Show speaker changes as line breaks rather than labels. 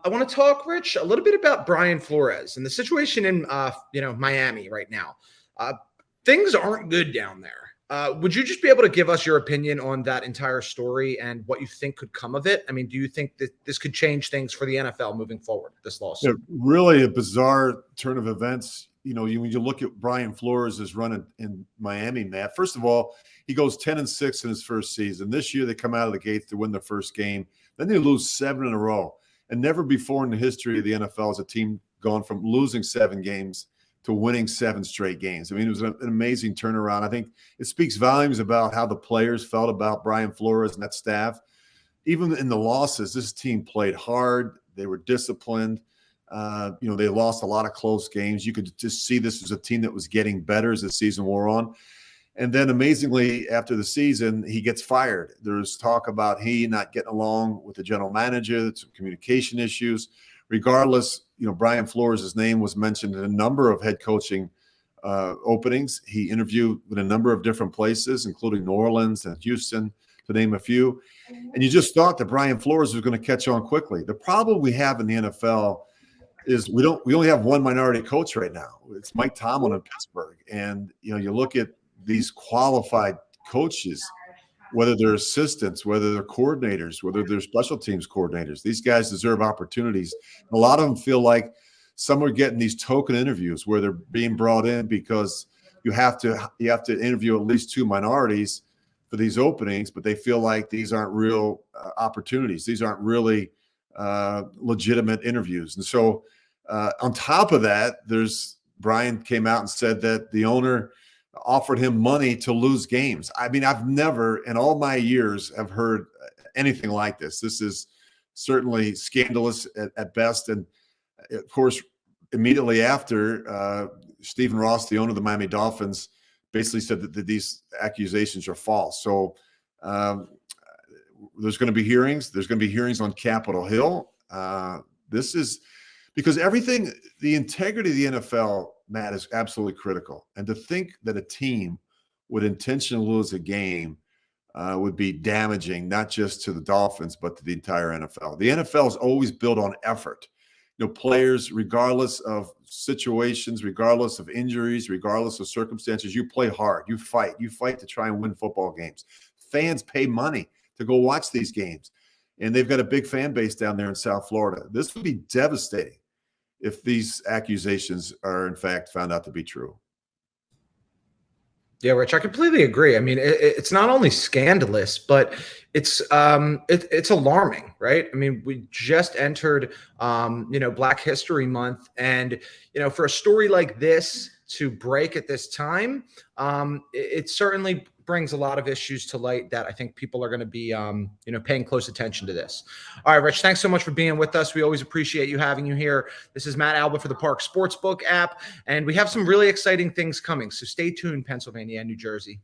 I want to talk, Rich, a little bit about Brian Flores and the situation in, Miami right now. Things aren't good down there. Would you just be able to give us your opinion on that entire story and what you think could come of it? I mean, do you think that this could change things for the NFL moving forward, this lawsuit?
Really a bizarre turn of events. When you look at Brian Flores' run in Miami, Matt, first of all, he goes 10-6 in his first season. This year, they come out of the gates to win the first game. Then they lose 7 in a row. And never before in the history of the NFL has a team gone from losing 7 games to winning 7 straight games. I mean, it was an amazing turnaround. I think it speaks volumes about how the players felt about Brian Flores and that staff. Even in the losses, this team played hard. They were disciplined. They lost a lot of close games. You could just see this was a team that was getting better as the season wore on. And then amazingly, after the season, he gets fired. There's talk about he not getting along with the general manager, some communication issues. Regardless, Brian Flores' name was mentioned in a number of head coaching openings. He interviewed with a number of different places, including New Orleans and Houston, to name a few. And you just thought that Brian Flores was going to catch on quickly. The problem we have in the NFL is we only have one minority coach right now. It's Mike Tomlin in Pittsburgh. And, you look at these qualified coaches, whether they're assistants, whether they're coordinators, whether they're special teams coordinators, these guys deserve opportunities. A lot of them feel like some are getting these token interviews where they're being brought in because you have to interview at least 2 minorities for these openings, but they feel like these aren't real opportunities. These aren't really legitimate interviews. And so on top of that, Brian came out and said that the owner offered him money to lose games. I mean, I've never in all my years have heard anything like this. This is certainly scandalous at best. And of course, immediately after, Stephen Ross, the owner of the Miami Dolphins, basically said that these accusations are false. So there's going to be hearings. There's going to be hearings on Capitol Hill. This is because the integrity of the NFL, Matt, is absolutely critical. And to think that a team would intentionally lose a game would be damaging, not just to the Dolphins, but to the entire NFL. The NFL is always built on effort. Players, regardless of situations, regardless of injuries, regardless of circumstances, you play hard. You fight to try and win football games. Fans pay money to go watch these games. And they've got a big fan base down there in South Florida. This would be devastating if these accusations are in fact found out to be true.
Yeah, Rich, I completely agree. I mean, it's not only scandalous, but it's alarming, right? I mean, we just entered, Black History Month, and for a story like this to break at this time, it certainly brings a lot of issues to light that I think people are going to be, paying close attention to this. All right, Rich, thanks so much for being with us. We always appreciate having you here. This is Matt Alba for the Park Sportsbook app, and we have some really exciting things coming. So stay tuned, Pennsylvania and New Jersey.